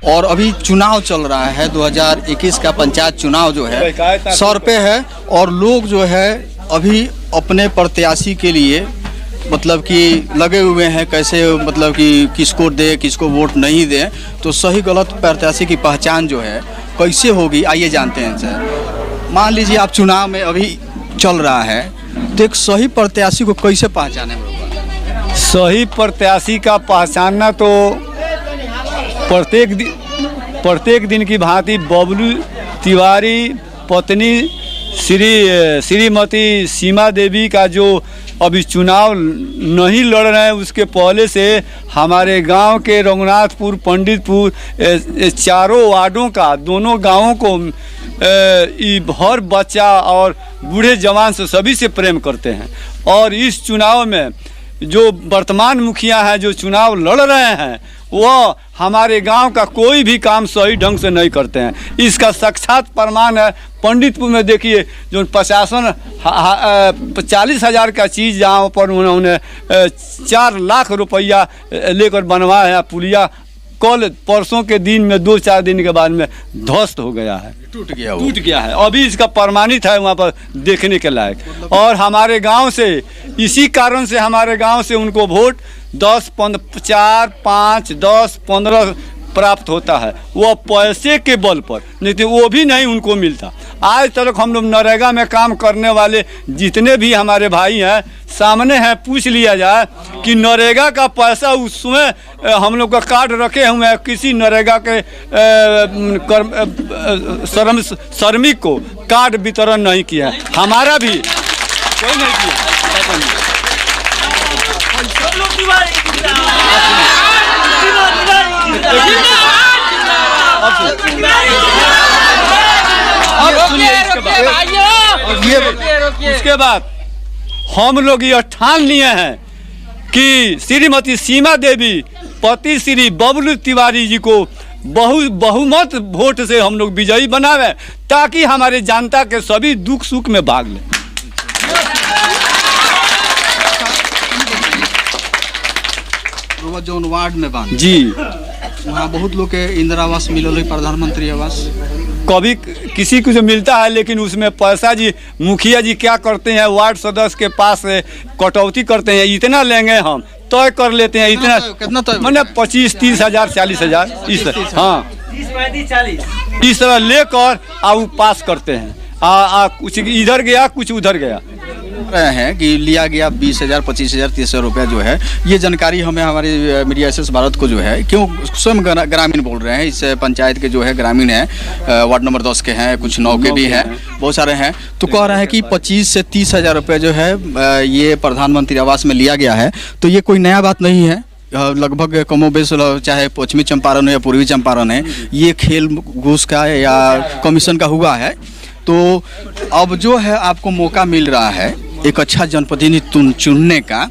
और अभी चुनाव चल रहा है 2021 का पंचायत चुनाव जो है सर पे है और लोग जो है अभी अपने प्रत्याशी के लिए मतलब कि लगे हुए हैं कैसे मतलब कि किसको दे किसको वोट नहीं दे। तो सही गलत प्रत्याशी की पहचान जो है कैसे होगी आइए जानते हैं सर। मान लीजिए आप चुनाव में अभी चल रहा है तो एक सही प्रत्याशी को कैसे पहचाने होगा? सही प्रत्याशी का पहचानना तो प्रत्येक दिन की भांति बबलू तिवारी पत्नी श्रीमती सीमा देवी का जो अभी चुनाव नहीं लड़ रहे हैं उसके पहले से हमारे गांव के रघुनाथपुर पंडितपुर चारों वार्डों का दोनों गांवों को हर बच्चा और बूढ़े जवान से सभी से प्रेम करते हैं। और इस चुनाव में जो वर्तमान मुखिया हैं जो चुनाव लड़ रहे हैं वो हमारे गांव का कोई भी काम सही ढंग से नहीं करते हैं। इसका साक्षात प्रमाण है पंडितपुर में देखिए जो 40,000 का चीज़ जहाँ पर उन्होंने 4 लाख रुपया लेकर बनवाया है पुलिया कल परसों के दिन में 2-4 दिन के बाद में ध्वस्त हो गया है, टूट गया है। अभी इसका प्रमाणित है वहाँ पर देखने के लायक। और हमारे गांव से इसी कारण से हमारे गांव से उनको वोट 10, 4, 5, 10, 15 प्राप्त होता है वो पैसे के बल पर, नहीं तो वो भी नहीं उनको मिलता। आज तक हम लोग नरेगा में काम करने वाले जितने भी हमारे भाई हैं सामने हैं, पूछ लिया जाए कि नरेगा का पैसा उसमें हम लोग का कार्ड रखे हुए हैं, किसी नरेगा के श्रमिक को कार्ड वितरण नहीं किया, हमारा भी कोई नहीं किया। उसके बाद हम लोग ये ठान लिए हैं कि श्रीमती सीमा देवी पति श्री बबलू तिवारी जी को बहुमत वोट से हम लोग विजयी बनावे ताकि हमारे जनता के सभी दुख सुख में भाग लें। जो वार्ड में बांध जी वहाँ बहुत लोग के इंदिरा आवास मिलल है, प्रधानमंत्री आवास कभी किसी को जो मिलता है लेकिन उसमें पैसा जी मुखिया जी क्या करते हैं वार्ड सदस्य के पास कटौती करते हैं, इतना लेंगे हम तय कर लेते हैं, इतना कितना तय मैंने 25-30 हज़ार 40 हज़ार इस तरह, हाँ 30-35-40 इस तरह लेकर वो पास करते हैं। कुछ इधर गया कुछ उधर गया रहे हैं कि लिया गया 20,000 25,000 30,000 रुपया जो है। ये जानकारी हमें हमारी मीडिया एसेस भारत को जो है क्यों स्वयं ग्रामीण बोल रहे हैं, इस पंचायत के जो है ग्रामीण हैं, वार्ड नंबर 10 के हैं, कुछ 9 के भी हैं, बहुत सारे हैं। तो कह रहे हैं कि 25 से 30,000 रुपये जो है ये प्रधानमंत्री आवास में लिया गया है। तो ये कोई नया बात नहीं है, लगभग कमोबेश चाहे पश्चिमी चंपारण हो या पूर्वी चंपारण है, ये खेल घूस का या कमीशन का हुआ है। तो अब जो है आपको मौका मिल रहा है एक अच्छा जनप्रतिनिधि चुनने का,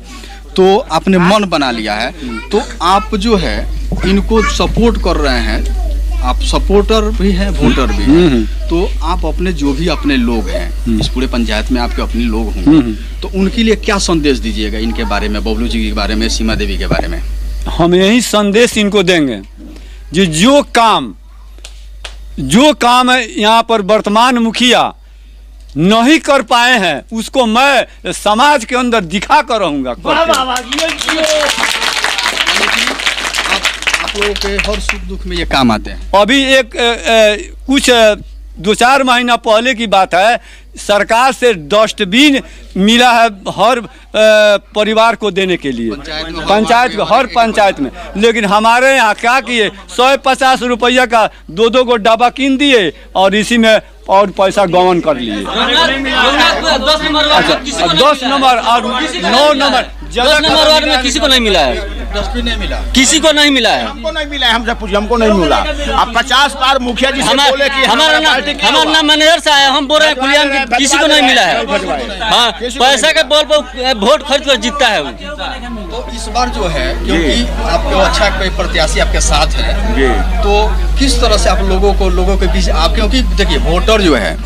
तो आपने मन बना लिया है, तो आप जो है इनको सपोर्ट कर रहे हैं, आप सपोर्टर भी हैं वोटर भी हैं। तो आप अपने जो भी अपने लोग हैं इस पूरे पंचायत में आपके अपने लोग होंगे, तो उनके लिए क्या संदेश दीजिएगा इनके बारे में, बबलू जी के बारे में, सीमा देवी के बारे में? हम यही संदेश इनको देंगे जो काम है यहाँ पर वर्तमान मुखिया नहीं कर पाए हैं उसको मैं समाज के अंदर दिखा कर रहूँगा। आप लोगों के हर सुख दुख में ये काम आते हैं। अभी कुछ 2-4 महीना पहले की बात है, सरकार से डस्टबिन मिला है हर परिवार को देने के लिए पंचायत को, हर पंचायत में। लेकिन हमारे यहाँ क्या किए 150 रुपया का 2-2 गो डब्बा कीन दिए और इसी में और पैसा गवन कर लिए। 10 नंबर और 9 नंबर 10 नंबर वार्ड में किसी को नहीं मिला है, डस्टबिन नहीं मिला, किसी को नहीं मिला है, हमको नहीं मिला है, हमसे पूछिए हमको नहीं मिला। अब 50 बार मुखिया जी से बोले कि हमारा नाम मैनेजर से आया, हम बोल रहे हैं खुलेआम कि किसी को नहीं मिला है। हाँ, पैसा के बल पर वोट खरीद कर जीतता है वो। तो इस बार जो है क्योंकि आपको अच्छा कोई प्रत्याशी आपके साथ है, तो किस तरह से आप लोगों के बीच आप, क्योंकि देखिए वोटर जो है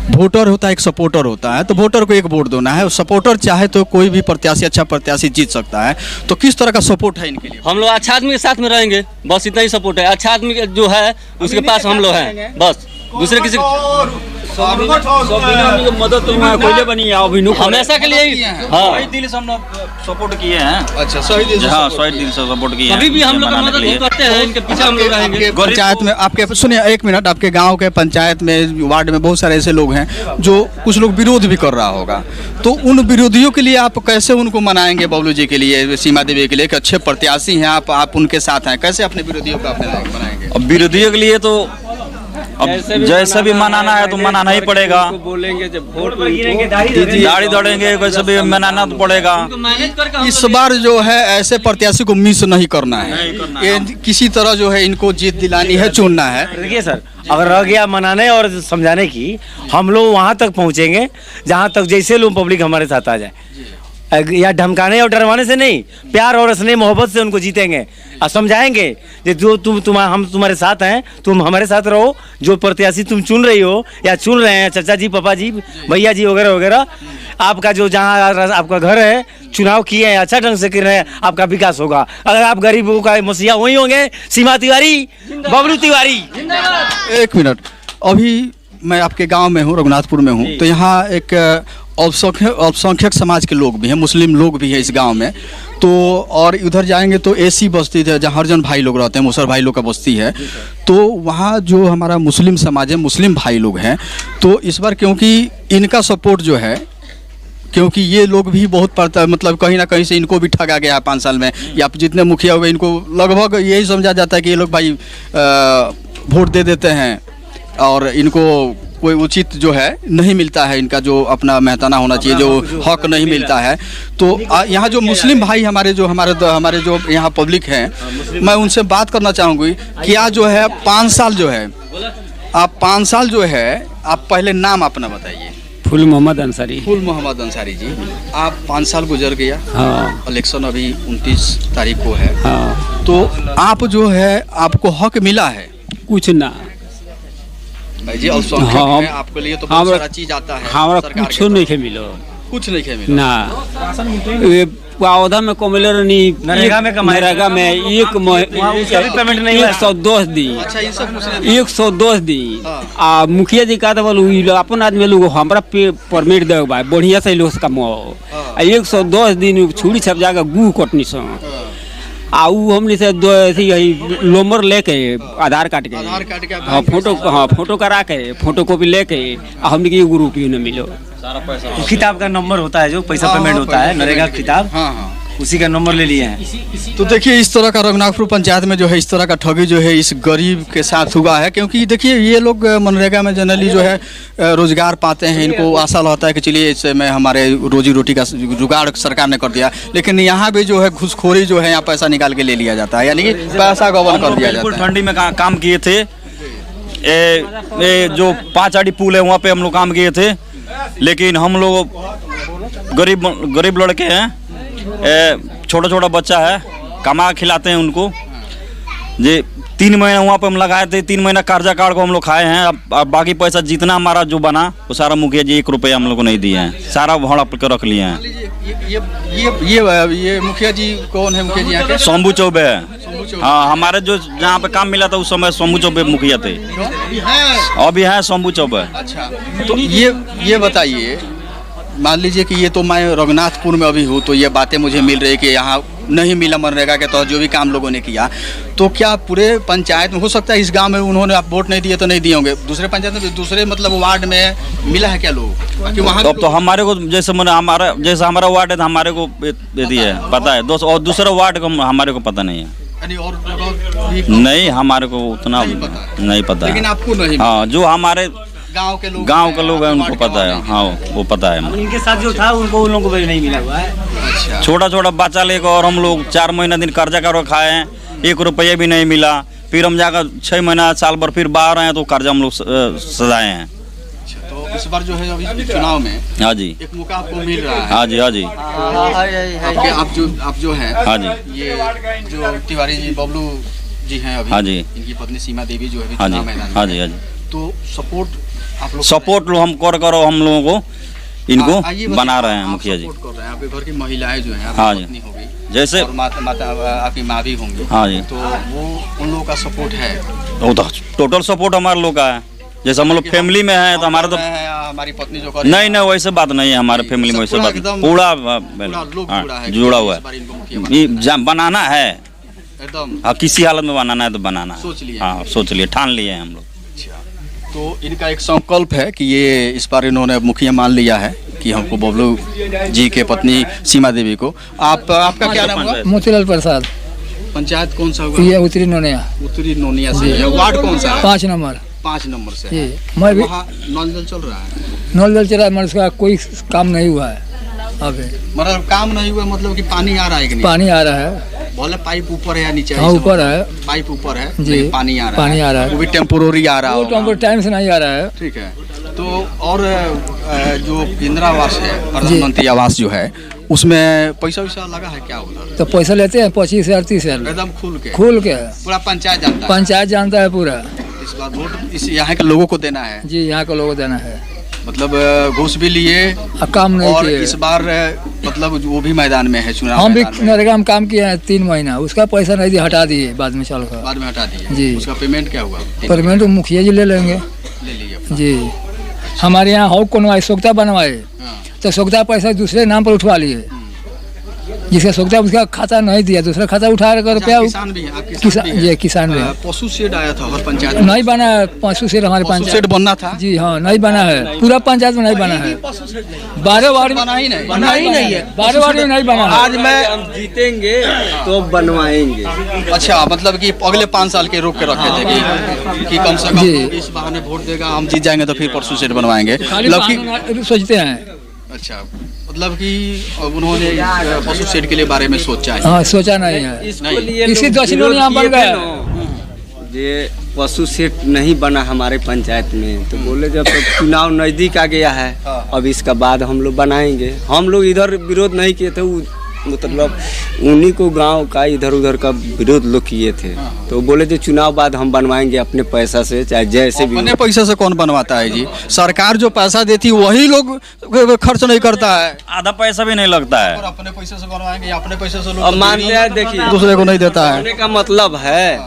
वोटर होता है, एक सपोर्टर होता है, तो वोटर को एक वोट देना है, सपोर्टर चाहे तो कोई भी प्रत्याशी, अच्छा प्रत्याशी जीत सकता है। तो किस तरह का सपोर्ट है इनके लिए? हम लोग अच्छा आदमी के साथ में रहेंगे, बस इतना ही सपोर्ट है। अच्छा आदमी जो है उसके पास हम लोग हैं, बस दूसरे किसी मदद तो बनी हमेशा के लिए। हाँ, दिल से हम लोग सपोर्ट किए हैं। अच्छा, सही दिल से हाँ, सही दिल से सपोर्ट किए हैं। कभी भी हम लोग मदद करते हैं, इनके पीछे हम लोग रहेंगे। पंचायत में आपके, सुनिए एक मिनट, आपके गांव के पंचायत में, वार्ड में बहुत सारे ऐसे लोग हैं जो कुछ लोग विरोध भी कर रहा होगा, तो उन विरोधियों के लिए आप कैसे उनको मनाएंगे? बबलू जी के लिए, सीमा देवी के लिए, कि अच्छे प्रत्याशी हैं आप उनके साथ हैं, कैसे अपने विरोधियों को अपने बनाएंगे? अब विरोधियों के लिए तो अब जैसे भी मनाना है तो मनाना ही पड़ेगा। बोलेंगे जब वोट दाढ़ी दौड़ेंगे, वैसे भी मनाना तो पड़ेगा। इस बार जो है ऐसे प्रत्याशी को मिस नहीं करना है, ये किसी तरह जो है इनको जीत दिलानी है, चुनना है। देखिए सर, अगर रह गया मनाने और समझाने की, हम लोग वहाँ तक पहुँचेंगे जहाँ तक जैसे लोग पब्लिक हमारे साथ आ जाए, या धमकाने और डरवाने से नहीं, प्यार और स्नेह मोहब्बत से उनको जीतेंगे और समझाएंगे कि जो हम तुम्हारे साथ हैं, तुम हमारे साथ रहो। जो प्रत्याशी तुम चुन रही हो या चुन रहे हैं, चाचा जी, पापा जी, भैया जी वगैरह वगैरह, आपका जो जहाँ आपका घर है, चुनाव किए हैं, अच्छा ढंग से कर रहे हैं, आपका विकास होगा। अगर आप गरीबों का मसीहा वही होंगे, सीमा तिवारी, बबलू तिवारी। एक मिनट, अभी मैं आपके गांव में हूँ, रघुनाथपुर में हूँ, तो यहाँ एक अल्पसंख्यक समाज के लोग भी हैं, मुस्लिम लोग भी हैं इस गांव में। तो और उधर जाएंगे तो एसी बस्ती है जहाँ हरजन भाई लोग रहते हैं, मुसर भाई लोग का बस्ती है। तो वहाँ जो हमारा मुस्लिम समाज है, मुस्लिम भाई लोग हैं, तो इस बार क्योंकि इनका सपोर्ट जो है, क्योंकि ये लोग भी बहुत मतलब कहीं ना कहीं से इनको भी ठगा गया है 5 साल में, या जितने मुखिया हो गए, इनको लगभग यही समझा जाता है कि ये लोग भाई वोट दे देते हैं और इनको कोई उचित जो है नहीं मिलता है, इनका जो अपना मेहताना होना चाहिए, जो हक नहीं मिलता है। तो यहाँ जो मुस्लिम भाई हमारे जो यहाँ पब्लिक हैं, मैं उनसे बात करना चाहूँगी, क्या जो है 5 साल जो है, आप 5 साल जो है, आप पहले नाम अपना बताइए। फुल मोहम्मद अंसारी। फुल मोहम्मद अंसारी जी, आप 5 साल गुजर गया। हाँ। इलेक्शन अभी 29 तारीख को है। हाँ। तो आप जो है, आपको हक मिला है? कुछ ना भाई जी, आपके लिए तो बहुत सारा चीज आता है। हमारा कुछ नहीं मिलो, कुछ नहीं मिला ना। ये पौधा में कमले नहीं, नरेगा में एक पेमेंट नहीं, 110 दिन। अच्छा, ये सब 110 दिन। आ मुखिया जी का तो अपन आदमी लोग हमारा परमिट दे भाई बढ़िया से लोग कमाओ। 110 दिन छुरी छप जाकर गू कटनी सो आऊ हमने से लोमर लेके आधार कार्ड के हाँ फोटो करा के फोटो कॉपी लेके हमने की एगो रुपये न मिलो। सारा पैसा किताब का नंबर होता है, जो पैसा पेमेंट होता है, नरेगा किताब, उसी का नंबर ले लिए हैं। तो देखिए इस तरह का रघुनाथपुर पंचायत में जो है इस तरह का ठगी जो है इस गरीब के साथ हुआ है, क्योंकि देखिए ये लोग मनरेगा में जनरली जो है रोजगार पाते हैं, इनको आशा रहता है कि चलिए इससे मैं हमारे रोजी रोटी का जुगाड़ सरकार ने कर दिया, लेकिन यहाँ भी जो है घुसखोरी जो है, यहाँ पैसा निकाल के ले लिया जाता है, यानी कि पैसा गबन कर दिया जाता है। ठंडी में काम किए थे, जो 5 आड़ी पुल है वहाँ पे हम लोग काम किए थे, लेकिन हम लोग गरीब लड़के हैं, छोटा छोटा बच्चा है, कमा खिलाते हैं उनको। ये 3 महीना वहाँ पे हम लगाए थे, 3 महीना कर्जा कार्ड को हम लोग खाए हैं। अब बाकी पैसा जितना हमारा जो बना वो सारा मुखिया जी 1 रुपया हम लोग को नहीं दिए हैं, सारा हड़प के रख लिए हैं। ये मुखिया जी कौन है? मुखिया जी यहाँ के शंभू चौबे है। हाँ, हमारे जो जहाँ पे काम मिला था उस समय शंभू चौबे मुखिया थे, अभी है शंभू चौबे। अच्छा, तो ये बताइए, मान लीजिए कि ये तो मैं रघुनाथपुर में अभी हूँ, तो ये बातें मुझे मिल रही कि यहाँ नहीं मिला मनरेगा के तहत जो भी काम लोगों ने किया, तो क्या पूरे पंचायत में हो सकता है इस गांव में उन्होंने आप वोट नहीं दिए तो नहीं दिए होंगे, दूसरे पंचायत में दूसरे मतलब वार्ड में मिला है क्या लोग? वहाँ तो हमारे को जैसे हमारा वार्ड है तो हमारे को दिए है, पता है, और दूसरा वार्ड को हमारे को पता नहीं है। नहीं, हमारे को उतना नहीं पता है, लेकिन आपको नहीं। हाँ, जो हमारे गांव के लोग हैं उनको पता है। हाँ, वो पता है। इनके साथ जो था उन लोगों को नहीं मिला हुआ है। अच्छा। छोटा बच्चा लेकर और हम लोग 4 महीना दिन कर्जा कर खाए हैं, 1 रुपया भी नहीं मिला। फिर हम जाकर 6 महीना साल भर फिर बाहर आए तो कर्जा हम लोग सजाए हैं। तो इस बार जो है अभी चुनाव में, हाँ जी, एक मौका आपको मिल रहा है। हाँ जी, हाँ जी, आप जो हैं, हाँ जी, ये जो तिवारी जी, बबलू जी हैं अभी। हाँ जी। इनकी पत्नी सीमा देवी जो है अभी हाँ जी, चुनाव मैदान में हाँ है। जी, हाँ जी। तो सपोर्ट आप लोग सपोर्ट लो हम करो हम लोगों को इनको आइए बना रहे हैं आप मुखिया जी। सपोर्ट कर रहे हैं, आपके घर की महिलाएं जो हैं, हाँ आपकी जी। पत्नी होगी जैसे और माता आपकी माँ भी होंगी। हाँ जी। तो वो उन लोगों का सपोर्ट है। वो तो टोटल सपोर्ट हमारे लोग का है। जैसे हम लोग फैमिली में है तो हमारा तो हमारी पत्नी जो नहीं नहीं वैसे बात नहीं है हमारे फैमिली में, वैसे पूरा बात एकदम- पूरा लोग हाँ, जुड़ा है जुड़ा हुआ इस बार है। इनको मुखिया ये बनाना है, एकदम हाँ किसी हालत में बनाना है तो बनाना है। सोच लिए। हाँ सोच लिए, ठान लिए हैं हम लोग। तो इनका एक संकल्प है कि ये इस बार इन्होंने मुखिया मान लिया है कि हमको बबलू जी के पत्नी सीमा देवी को। आपका क्या नाम हुआ? मोतीलाल प्रसाद, पंचायत कौन सा हुआ? ये उत्तरी नोनिया, उत्तरी नोनिया से है। वार्ड कौन सा है? 5 नंबर। 5 नंबर से जी, है। मैं भी वहाँ नल जल चल रहा है। नल जल चला, मगर उसका कोई काम नहीं हुआ है अभी। मतलब काम नहीं हुआ, मतलब कि पानी आ रहा है कि नहीं? पानी आ रहा है, बोले पाइप ऊपर है या नीचे? हाँ ऊपर है, पाइप ऊपर है जी, लेकिन पानी आ रहा है। पानी आ रहा है। वो भी टेम्पोररी आ रहा वो होगा। टाइम से नहीं आ रहा है। ठीक है। तो और जो इंदिरा आवास है, प्रधानमंत्री आवास जो है, उसमें पैसा वैसा लगा है क्या उधर? तो पैसा लेते हैं 25,000 30,000 एकदम खुल के पूरा पंचायत जानता है। पंचायत जानता है पूरा। इस बार वोट इस यहाँ के लोगों को देना है। जी, यहाँ के लोगों को देना है। मतलब घूस भी लिए काम नहीं और किए। इस बार मतलब वो भी मैदान में है, चुनाव हम भी मैदान में। नरेगा में काम किए हैं 3 महीना, उसका पैसा नहीं दिया, हटा दिए बाद में चल कर। बाद में हटा दिए। जी। उसका पेमेंट क्या हुआ? पेमेंट मुखिया जी ले लेंगे। ले लिए। जी, हमारे यहाँ हो बनवाए, सोखता बनवाए हाँ। तो सोखता पैसा दूसरे नाम पर उठवा लिए। जिसका सोखता उसका खाता नहीं दिया, दूसरा खाता उठा कर रुपया। किसान भी है, आप किसान, भी हैं? ये किसान भी है। पशु शेड आया था हर पंचायत में। नहीं बना है पशु शेड हमारे पशु पंचायत। शेड बनना था। जी हाँ, नहीं बना है, पूरा पंचायत में नहीं बना है। 12 वार्ड में बना ही नहीं। बना ही नहीं है, 12 वार्ड में नहीं बना है। आज मैं हम जीतेंगे तो बनवाएंगे। अच्छा, मतलब कि अगले 5 साल के रोक के रखे थे कि कम से कम जी। लोग इस बहाने वोट देगा, हम जीत जाएंगे तो फिर परसों सेट बनवाएंगे। खाली मतलब कि बहाना सोचते हैं। अच्छा, मतलब कि अब उन्होंने पशु सेट के लिए बारे में सोचा है। हाँ, सोचा नहीं है। इसकी 10 लोग यहाँ बन गए। ये पशु सेट नहीं बना हमारे पंचायत में, तो बोले जब तक चुनाव नजदीक आ गया है अब इसका बाद हम लोग बनाएंगे। हम लोग इधर विरोध नहीं किए थे, मतलब उन्हीं को गांव का इधर उधर का विरोध लोग किए थे। तो बोले जो चुनाव बाद हम बनवाएंगे अपने पैसा से, चाहे जैसे भी। अपने पैसे से कौन बनवाता है जी? सरकार जो पैसा देती है वही लोग खर्च नहीं करता है। आधा पैसा भी नहीं लगता है। और अपने पैसे से बनवाएंगे या अपने पैसे से अब लोग मानते हैं, देखिए दूसरे को नहीं देता है। कहने का मतलब है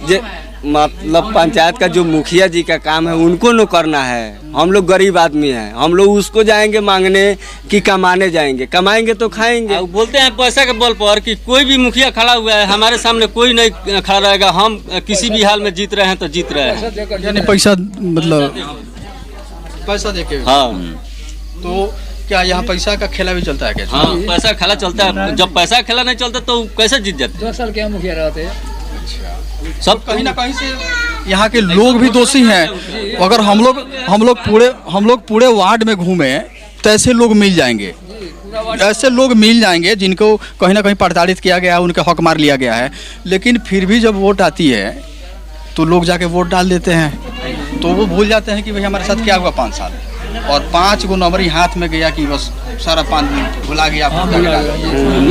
जे मतलब पंचायत का जो मुखिया जी का काम है उनको न करना है। हम लोग गरीब आदमी हैं, हम लोग उसको जाएंगे मांगने कि कमाने जाएंगे, कमाएंगे तो खाएंगे। बोलते हैं पैसा के बल पर कि कोई भी मुखिया खड़ा हुआ है, हमारे सामने कोई नहीं खड़ा रहेगा, हम किसी भी हाल में जीत रहे हैं तो जीत रहे हैं। यानी पैसा मतलब पैसा देके। हाँ तो क्या यहाँ पैसा का खेला भी चलता है क्या? हाँ, पैसा खेला चलता है। जब पैसा खेला नहीं चलता तो कैसे जीत जाते? 2 साल के मुखिया रहते। सब कहीं ना कहीं से यहाँ के लोग भी दोषी हैं। अगर हम लोग पूरे वार्ड में घूमे तो ऐसे लोग मिल जाएंगे, ऐसे लोग मिल जाएंगे जिनको कहीं ना कहीं प्रताड़ित किया गया है, उनके हक मार लिया गया है। लेकिन फिर भी जब वोट आती है तो लोग जाके वोट डाल देते हैं, तो वो भूल जाते हैं कि भाई हमारे साथ क्या हुआ 5 साल, और 5 गो नंबर हाथ में गया कि बस सारा पानी भुला गया।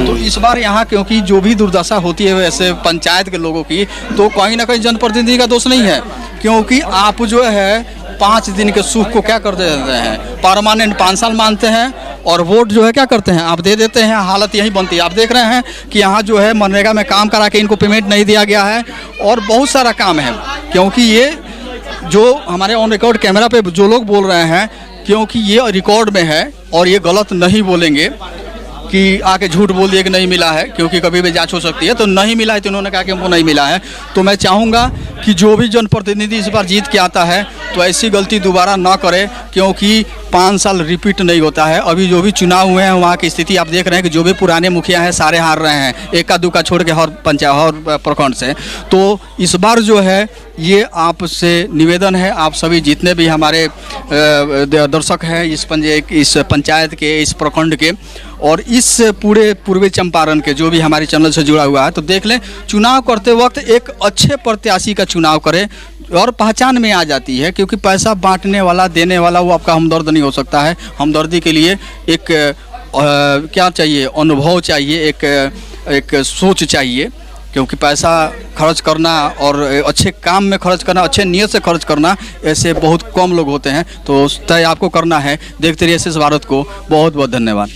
तो इस बार यहाँ क्योंकि जो भी दुर्दशा होती है वैसे पंचायत के लोगों की, तो कहीं ना कहीं जनप्रतिनिधि का दोष नहीं है, क्योंकि आप जो है 5 दिन के सुख को क्या कर देते हैं, परमानेंट 5 साल मानते हैं, और वोट जो है क्या करते हैं आप दे देते हैं। हालत यही बनती है। आप देख रहे हैं कि यहाँ जो है मनरेगा में काम करा के इनको पेमेंट नहीं दिया गया है, और बहुत सारा काम है। क्योंकि ये जो हमारे ऑन रिकॉर्ड कैमरा पे जो लोग बोल रहे हैं, क्योंकि ये रिकॉर्ड में है और ये गलत नहीं बोलेंगे कि आके झूठ बोल दिए कि नहीं मिला है, क्योंकि कभी भी जांच हो सकती है। तो नहीं मिला है तो उन्होंने कहा कि हमको नहीं मिला है। तो मैं चाहूँगा कि जो भी जनप्रतिनिधि इस बार जीत के आता है तो ऐसी गलती दोबारा ना करे, क्योंकि 5 साल रिपीट नहीं होता है। अभी जो भी चुनाव हुए हैं वहाँ की स्थिति आप देख रहे हैं कि जो भी पुराने मुखिया हैं सारे हार रहे हैं, एका दुका छोड़ के हर पंचायत हर प्रखंड से। तो इस बार जो है ये आपसे निवेदन है, आप सभी जितने भी हमारे दर्शक हैं इस पंचायत के, इस प्रखंड के, और इस पूरे पूर्वी चंपारण के जो भी हमारे चैनल से जुड़ा हुआ है, तो देख लें चुनाव करते वक्त एक अच्छे प्रत्याशी का चुनाव करें और पहचान में आ जाती है। क्योंकि पैसा बांटने वाला देने वाला वो आपका हमदर्द नहीं हो सकता है। हमदर्दी के लिए एक क्या चाहिए, अनुभव चाहिए, एक सोच चाहिए। क्योंकि पैसा खर्च करना और अच्छे काम में खर्च करना, अच्छे नियत से खर्च करना, ऐसे बहुत कम लोग होते हैं। तो तय आपको करना है। देखते रहिए SS भारत को। बहुत बहुत धन्यवाद।